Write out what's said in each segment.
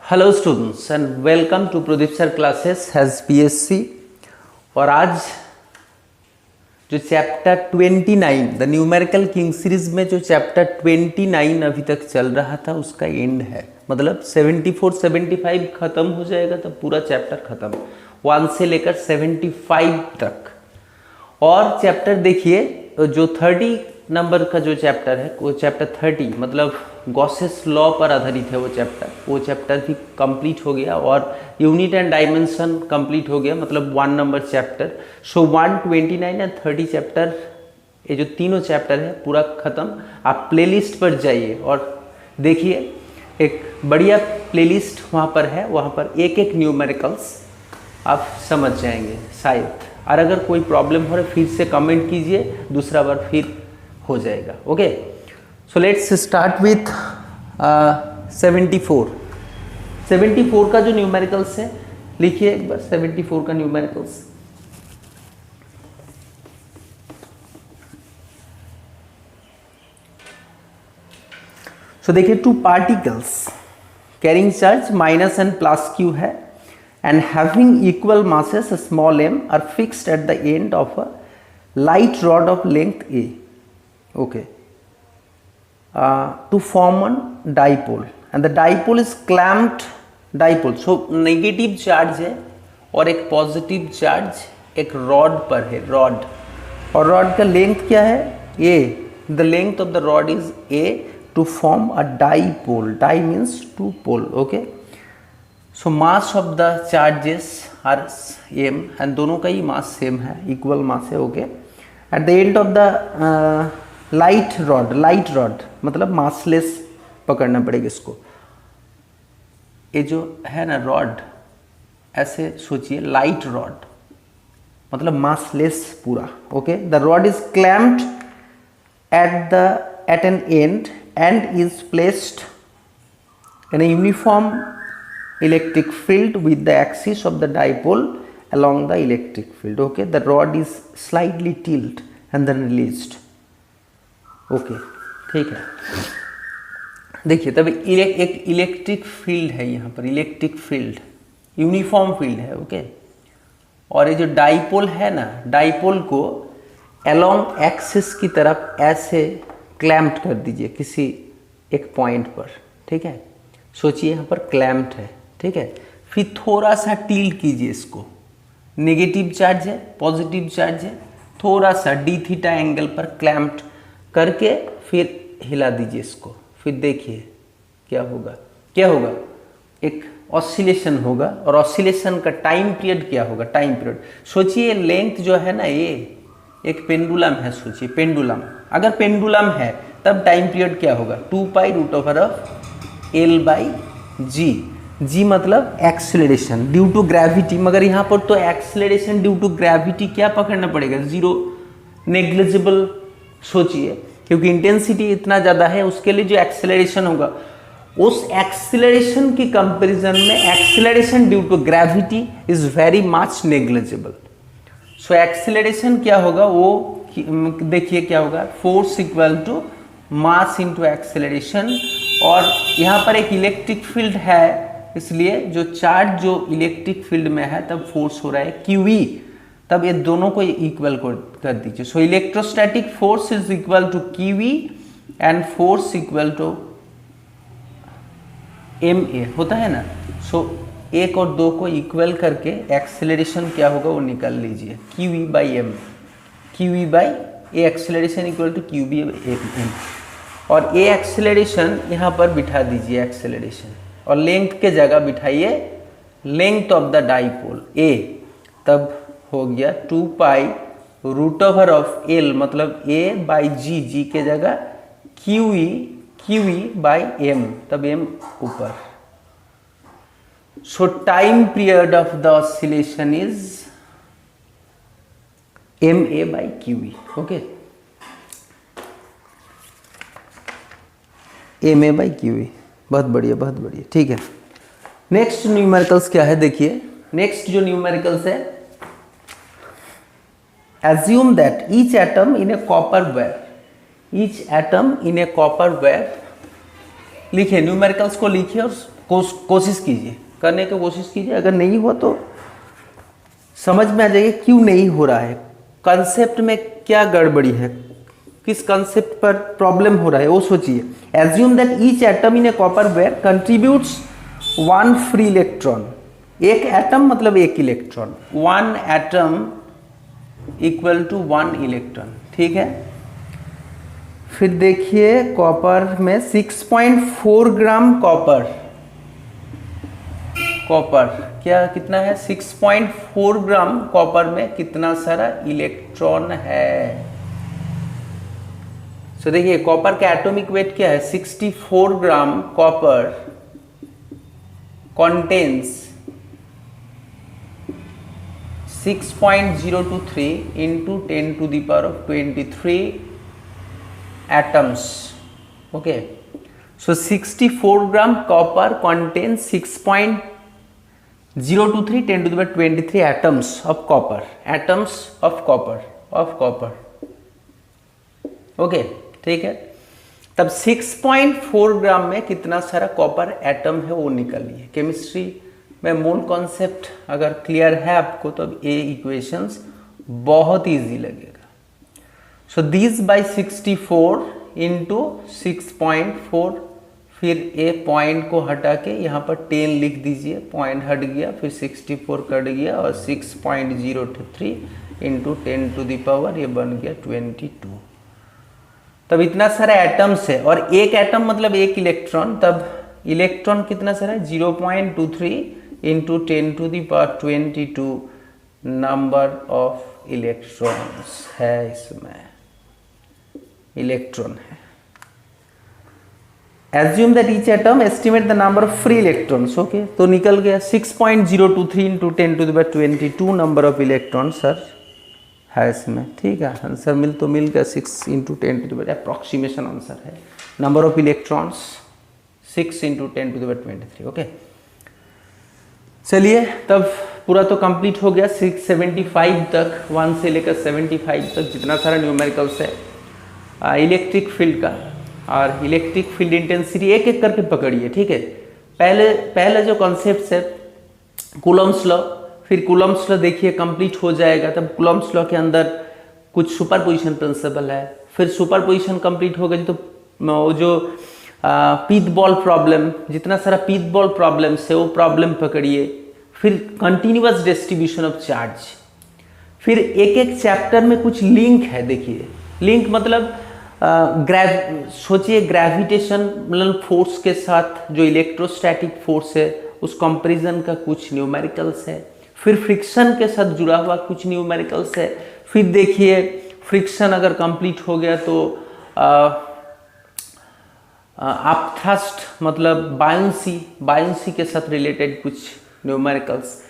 Hello students and welcome to Pradeep sir classes has PSC. और आज जो chapter 29 the numerical king series में जो चैप्टर 29 अभी तक चल रहा था उसका एंड है। मतलब 74 75 खत्म हो जाएगा तब पूरा चैप्टर खत्म, 1 से लेकर 75 तक। और चैप्टर देखिए जो 30 नंबर का जो चैप्टर है वो चैप्टर 30 मतलब गॉसेस लॉ पर आधारित है वो चैप्टर भी कंप्लीट हो गया और यूनिट एंड डायमेंशन कंप्लीट हो गया, मतलब 1 number chapter. So 129 and 30 chapter, ये जो तीनों चैप्टर है पूरा खत्म। आप प्लेलिस्ट पर जाइए और देखिए, एक बढ़िया प्लेलिस्ट वहाँ पर है, वहाँ पर एक एक न्यूमेरिकल्स आप समझ जाएंगे शायद। और अगर कोई प्रॉब्लम हो रहा है फिर से कमेंट कीजिए, दूसरा बार फिर हो जाएगा। Okay, so let's start with 74 का जो न्यूमेरिकल्स है लिखिए एक बार 74 का न्यूमेरिकल्स। सो देखिए, two particles carrying charge minus and plus Q है and having equal masses small m are fixed at the end of a light rod of length a, okay, to form a dipole and the dipole is clamped dipole. so negative charge है और एक positive charge एक rod पर है, rod, और rod का length क्या है a, the length of the rod is a to form a dipole, di means two pole, okay. So mass of the charges are m and दोनों का ही मास सेम है, इक्वल मास है, okay. At the end of the light rod मतलब massless पकड़ना पड़ेगा इसको। ये जो है ना रॉड, ऐसे सोचिए, लाइट रॉड मतलब मासलेस पूरा, okay. The rod is clamped at an end and is placed in a uniform electric field with the axis of the dipole along the electric field, okay. The rod is slightly tilted and then released, okay, ठीक है। देखिए तब एक electric field है यहाँ पर, electric field uniform field है, okay. और ये जो डाइपोल है ना, डाइपोल को अलोंग एक्सिस की तरफ ऐसे क्लैम्प्ड कर दीजिए किसी एक पॉइंट पर, ठीक है। सोचिए यहाँ पर क्लैम्प्ड है, ठीक है। फिर थोड़ा सा टिल्ट कीजिए इसको, नेगेटिव चार्ज है पॉजिटिव चार्ज है, थोड़ा सा डी थीटा एंगल पर क्लैम्प्ड करके फिर हिला दीजिए इसको। फिर देखिए क्या होगा, एक ऑसिलेशन होगा। और ऑसिलेशन का टाइम पीरियड क्या होगा, टाइम पीरियड सोचिए, लेंथ जो है ना ये एक पेंडुलम है, सोचिए पेंडुलम, अगर पेंडुलम है तब टाइम पीरियड क्या होगा, 2π√L/g। जी मतलब एक्सेलरेशन ड्यू टू ग्रेविटी, मगर यहाँ पर तो एक्सेलरेशन ड्यू टू ग्रेविटी क्या पकड़ना पड़ेगा, जीरो, नेग्लिजिबल सोचिए, क्योंकि इंटेंसिटी इतना ज़्यादा है। उसके लिए जो एक्सेलरेशन होगा उस एक्सेलरेशन की कंपैरिजन में acceleration due to gravity is very much negligible. So acceleration क्या होगा, वो देखिए क्या होगा, force equal to mass into acceleration. और यहाँ पर एक इलेक्ट्रिक फील्ड है, इसलिए जो चार्ज जो इलेक्ट्रिक फील्ड में है तब फोर्स हो रहा है QE, तब ये दोनों को इक्वल कर दीजिए। So electrostatic force is equal to QE and force equal to MA होता है ना। सो एक और दो को इक्वल करके एक्सेलरेशन क्या होगा वो निकाल लीजिए, QE/M, QE/A acceleration equal to QB/M। और A एक्सेलरेशन यहाँ पर बिठा दीजिए एक्सेलरेशन, और लेंथ के जगह बिठाइए length of the dipole A, तब हो गया 2π√L मतलब A/G, G के जगह QE/M, तब M ऊपर। सो time period of the oscillation is MA/QE, okay, MA/QE। बहुत बढ़िया, ठीक है। नेक्स्ट न्यूमेरिकल्स क्या है, देखिए नेक्स्ट जो न्यूमेरिकल्स है, assume that each atom in a copper wire, लिखिए न्यूमेरिकल्स को लिखिए और कोशिश कीजिए, करने की कोशिश कीजिए। अगर नहीं हो तो समझ में आ जाएगा क्यों नहीं हो रहा है, कंसेप्ट में क्या गड़बड़ी है, किस कंसेप्ट पर प्रॉब्लम हो रहा है वो सोचिए। Assume that each atom in a copper wire contributes 1 free electron. एक एटम मतलब एक electron, 1 atom equal to 1 electron, ठीक है। फिर देखिए कॉपर में 6.4 ग्राम कॉपर क्या कितना है, 6.4 ग्राम कॉपर में कितना सारा इलेक्ट्रॉन है। सो देखिए कॉपर का एटॉमिक वेट क्या है, 64 gram copper contains 6.023 into 10 to the power of 23 atoms. Okay, so 64 gram copper contains 6.023 10 to the power 23 atoms of copper. Okay, ठीक है। तब 6.4 ग्राम में कितना सारा कॉपर एटम है वो निकालिए। केमिस्ट्री में मूल कॉन्सेप्ट अगर क्लियर है आपको तो अब ये इक्वेशंस बहुत इजी लगेगा। सो दिस बाय 64 इंटू 6.4, फिर ए पॉइंट को हटा के यहाँ पर 10 लिख दीजिए, पॉइंट हट गया, फिर 64 कट गया और 6.023 इंटू 10 टू द पावर ये बन गया 22। तब इतना सारा एटम्स है और एक एटम मतलब एक इलेक्ट्रॉन, तब इलेक्ट्रॉन कितना सारा है 0.23 into 10 to the power 22 number of electrons है, इसमें इलेक्ट्रॉन है। Assume that each atom estimate the number of free electrons. Okay, तो निकल गया 6.023 into 10 to the power 22 number of electron sir है इसमें, ठीक है। आंसर मिल गया 6 into 10 to the power, approximation answer है। Number of electrons 6 into 10 to the power 23। Okay, चलिए तब पूरा तो कंप्लीट हो गया 675 तक, 1 से लेकर 75 तक जितना सारा न्यूमेरिकल्स है इलेक्ट्रिक फील्ड का। और इलेक्ट्रिक फील्ड इंटेंसिटी एक एक करके पकड़िए, ठीक है। पहले जो कॉन्सेप्ट है कूलम्स लॉ, फिर कूलम्स लॉ देखिए कंप्लीट हो जाएगा, तब कूलम्स लॉ के अंदर कुछ सुपरपोजिशन प्रिंसिपल है, फिर सुपरपोजिशन कंप्लीट हो गई तो वो जो पीथ बॉल प्रॉब्लम, जितना सारा पीथ बॉल प्रॉब्लम है वो प्रॉब्लम पकड़िए, फिर कंटिन्यूअस डिस्ट्रीब्यूशन ऑफ चार्ज, फिर एक एक चैप्टर में कुछ लिंक है। देखिए लिंक मतलब सोचिए ग्रेविटेशनल फोर्स के साथ जो इलेक्ट्रोस्टैटिक फोर्स है उस कंपैरिजन का कुछ न्यूमेरिकल्स है, फिर फ्रिक्शन के साथ जुड़ा हुआ कुछ न्यूमेरिकल्स है, फिर देखिए फ्रिक्शन अगर कंप्लीट हो गया तो अपथ्रस्ट मतलब बायोंसी के साथ रिलेटेड कुछ न्यूमेरिकल्स,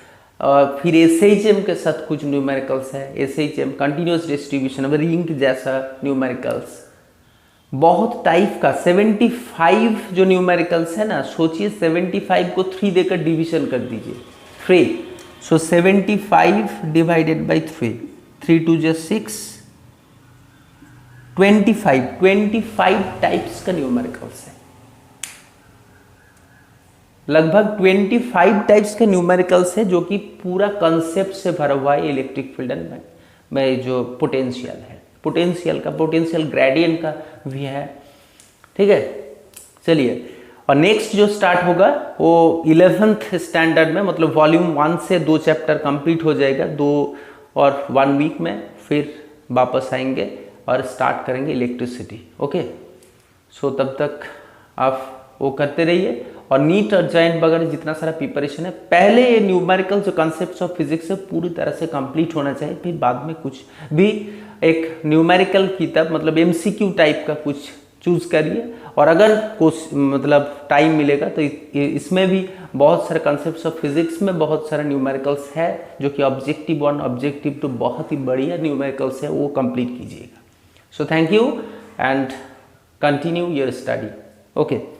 फिर एसएचएम के साथ कुछ न्यूमेरिकल्स है, एसएचएम कंटिन्यूअस डिस्ट्रीब्यूशन अब रिंग जैसा न्यूमेरिकल्स, बहुत टाइप का 75 जो न्यूमेरिकल्स है ना, सोचिए 75 को 3 देकर डिवीजन कर दीजिए 3, सो 75 डिवाइडेड बाई 3 2 जा 6, 25 टाइप्स का न्यूमेरिकल्स है, लगभग 25 टाइप्स के न्यूमेरिकल्स है जो कि पूरा कंसेप्ट से भरा हुआ है इलेक्ट्रिक फील्ड में जो पोटेंशियल है, पोटेंशियल ग्रेडियंट का भी है, ठीक है। चलिए और नेक्स्ट जो स्टार्ट होगा वो 11th स्टैंडर्ड में, मतलब वॉल्यूम 1 से 2 चैप्टर कंप्लीट हो जाएगा 2 और 1 वीक में, फिर वापस आएंगे और स्टार्ट करेंगे इलेक्ट्रिसिटी। ओके, सो तब तक आप वो करते रहिए और नीट और जॉइंट वगैरह जितना सारा प्रिपरेशन है, पहले ये न्यूमेरिकल जो कॉन्सेप्ट्स ऑफ फिजिक्स है पूरी तरह से कंप्लीट होना चाहिए, फिर बाद में कुछ भी एक न्यूमेरिकल किताब मतलब एमसीक्यू टाइप का कुछ चूज करिए, और अगर कुछ मतलब टाइम मिलेगा तो इसमें भी बहुत सारे कॉन्सेप्ट्स ऑफ फिजिक्स में बहुत सारे न्यूमेरिकल्स है जो कि ऑब्जेक्टिव 1 ऑब्जेक्टिव 2 बहुत ही बढ़िया न्यूमेरिकल्स है, वो कंप्लीट कीजिएगा। So thank you and continue your study. Okay.